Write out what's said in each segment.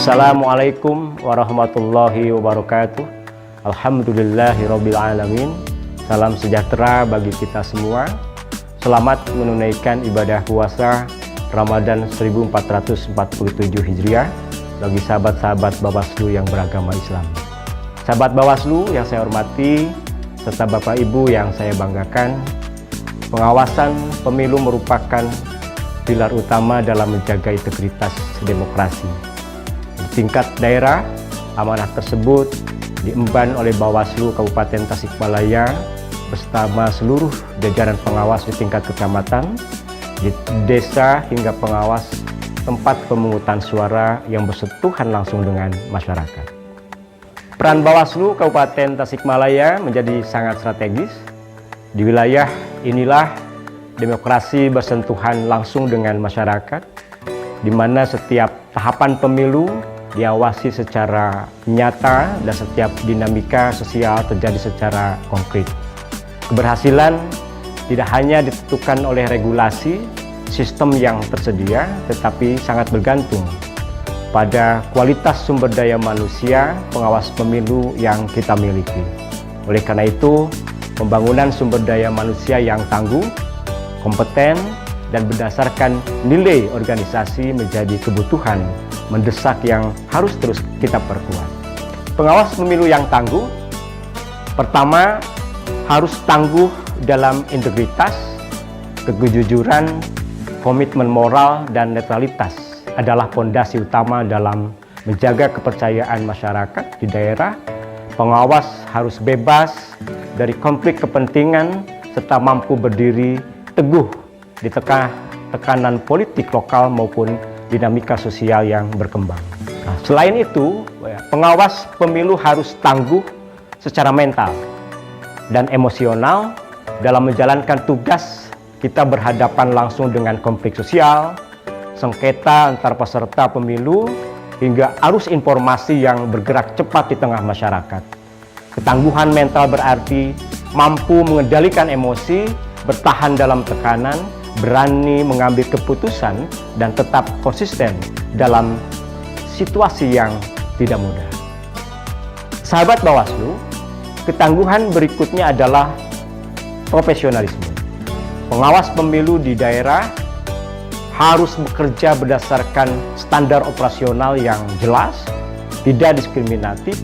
Assalamualaikum warahmatullahi wabarakatuh. Alhamdulillahirabbil alamin. Salam sejahtera bagi kita semua. Selamat menunaikan ibadah puasa Ramadan 1447 Hijriah bagi sahabat-sahabat Bawaslu yang beragama Islam. Sahabat Bawaslu yang saya hormati serta Bapak Ibu yang saya banggakan, pengawasan pemilu merupakan pilar utama dalam menjaga integritas demokrasi. Di tingkat daerah, amanah tersebut diemban oleh Bawaslu Kabupaten Tasikmalaya bersama seluruh jajaran pengawas di tingkat kecamatan, di desa hingga pengawas tempat pemungutan suara yang bersentuhan langsung dengan masyarakat. Peran Bawaslu Kabupaten Tasikmalaya menjadi sangat strategis. Di wilayah inilah demokrasi bersentuhan langsung dengan masyarakat, di mana setiap tahapan pemilu diawasi secara nyata dan setiap dinamika sosial terjadi secara konkret. Keberhasilan tidak hanya ditentukan oleh regulasi sistem yang tersedia, tetapi sangat bergantung pada kualitas sumber daya manusia pengawas pemilu yang kita miliki. Oleh karena itu, pembangunan sumber daya manusia yang tangguh, kompeten, dan berdasarkan nilai organisasi menjadi kebutuhan mendesak yang harus terus kita perkuat. Pengawas pemilu yang tangguh, pertama, harus tangguh dalam integritas, kejujuran, komitmen moral, dan netralitas adalah fondasi utama dalam menjaga kepercayaan masyarakat di daerah. Pengawas harus bebas dari konflik kepentingan serta mampu berdiri teguh di tengah tekanan politik lokal maupun dinamika sosial yang berkembang. Nah, selain itu, pengawas pemilu harus tangguh secara mental dan emosional dalam menjalankan tugas. Kita berhadapan langsung dengan konflik sosial, sengketa antar peserta pemilu, hingga arus informasi yang bergerak cepat di tengah masyarakat. Ketangguhan mental berarti mampu mengendalikan emosi, bertahan dalam tekanan, berani mengambil keputusan, dan tetap konsisten dalam situasi yang tidak mudah. Sahabat Bawaslu, ketangguhan berikutnya adalah profesionalisme. Pengawas pemilu di daerah harus bekerja berdasarkan standar operasional yang jelas, tidak diskriminatif,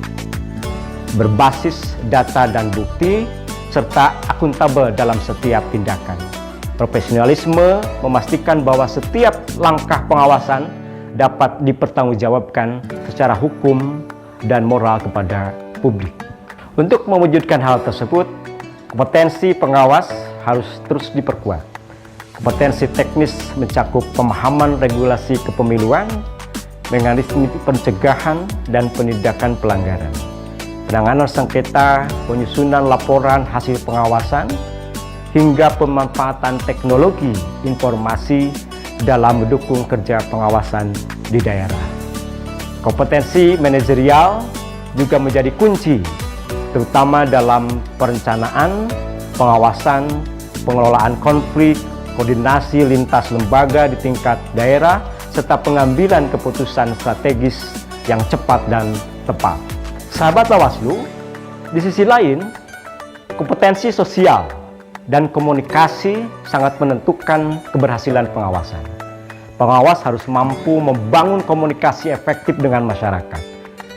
berbasis data dan bukti, serta akuntabel dalam setiap tindakan. Profesionalisme memastikan bahwa setiap langkah pengawasan dapat dipertanggungjawabkan secara hukum dan moral kepada publik. Untuk mewujudkan hal tersebut, kompetensi pengawas harus terus diperkuat. Kompetensi teknis mencakup pemahaman regulasi kepemiluan, mekanisme pencegahan dan penindakan pelanggaran, penanganan sengketa, penyusunan laporan hasil pengawasan, hingga pemanfaatan teknologi informasi dalam mendukung kerja pengawasan di daerah. Kompetensi manajerial juga menjadi kunci, terutama dalam perencanaan, pengawasan, pengelolaan konflik, koordinasi lintas lembaga di tingkat daerah, serta pengambilan keputusan strategis yang cepat dan tepat. Sahabat Bawaslu, di sisi lain, kompetensi sosial dan komunikasi sangat menentukan keberhasilan pengawasan. Pengawas harus mampu membangun komunikasi efektif dengan masyarakat,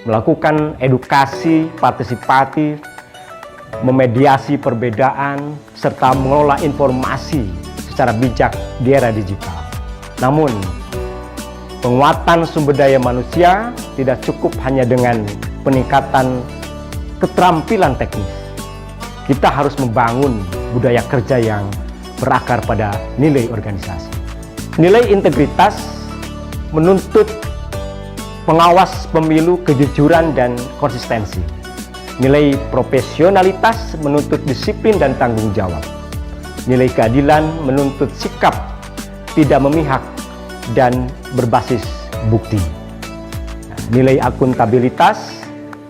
melakukan edukasi partisipatif, memediasi perbedaan, serta mengelola informasi secara bijak di era digital. Namun, penguatan sumber daya manusia tidak cukup hanya dengan peningkatan keterampilan teknis. Kita harus membangun budaya kerja yang berakar pada nilai organisasi. Nilai integritas menuntut pengawas pemilu kejujuran dan konsistensi. Nilai profesionalitas menuntut disiplin dan tanggung jawab. Nilai keadilan menuntut sikap tidak memihak dan berbasis bukti. Nilai akuntabilitas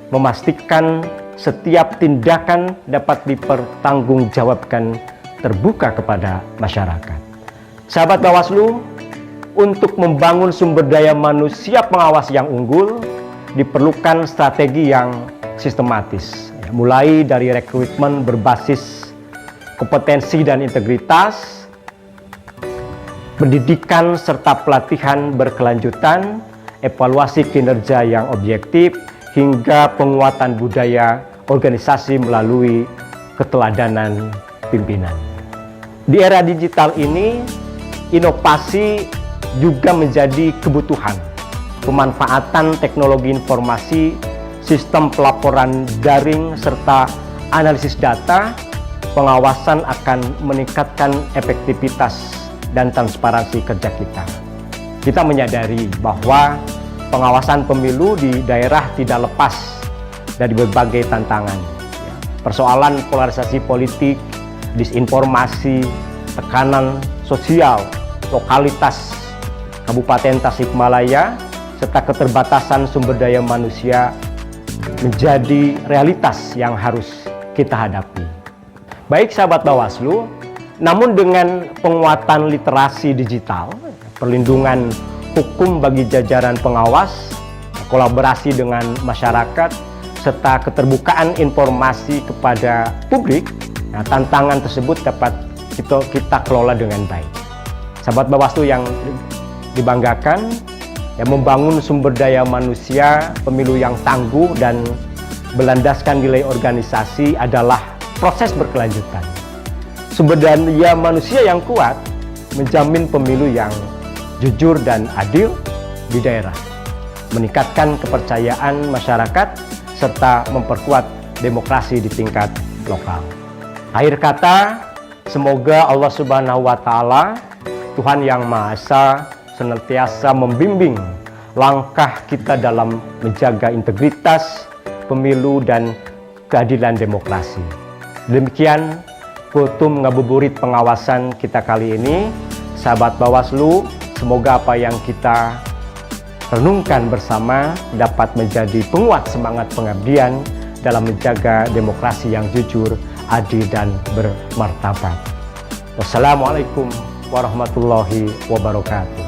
memastikan setiap tindakan dapat dipertanggungjawabkan terbuka kepada masyarakat. Sahabat Bawaslu, untuk membangun sumber daya manusia pengawas yang unggul, diperlukan strategi yang sistematis, mulai dari rekrutmen berbasis kompetensi dan integritas, pendidikan serta pelatihan berkelanjutan, evaluasi kinerja yang objektif, hingga penguatan budaya organisasi melalui keteladanan pimpinan. Di era digital ini, inovasi juga menjadi kebutuhan. Pemanfaatan teknologi informasi, sistem pelaporan daring, serta analisis data, pengawasan akan meningkatkan efektivitas dan transparansi kerja kita. Kita menyadari bahwa pengawasan pemilu di daerah tidak lepas dari berbagai tantangan. Persoalan polarisasi politik, disinformasi, tekanan sosial, lokalitas Kabupaten Tasikmalaya, serta keterbatasan sumber daya manusia menjadi realitas yang harus kita hadapi. Baik sahabat Bawaslu, namun dengan penguatan literasi digital, perlindungan hukum bagi jajaran pengawas, kolaborasi dengan masyarakat, serta keterbukaan informasi kepada publik, tantangan tersebut dapat kita kelola dengan baik. Sahabat Bawaslu yang dibanggakan, membangun sumber daya manusia pemilu yang tangguh dan berlandaskan nilai organisasi adalah proses berkelanjutan. Sumber daya manusia yang kuat menjamin pemilu yang jujur dan adil di daerah, meningkatkan kepercayaan masyarakat, serta memperkuat demokrasi di tingkat lokal. Akhir kata, semoga Allah Subhanahu wa Ta'ala, Tuhan Yang Maha Esa, senantiasa membimbing langkah kita dalam menjaga integritas pemilu dan keadilan demokrasi. Demikian kultum ngabuburit pengawasan kita kali ini. Sahabat Bawaslu, semoga apa yang kita renungkan bersama dapat menjadi penguat semangat pengabdian dalam menjaga demokrasi yang jujur, adil, dan bermartabat. Wassalamualaikum warahmatullahi wabarakatuh.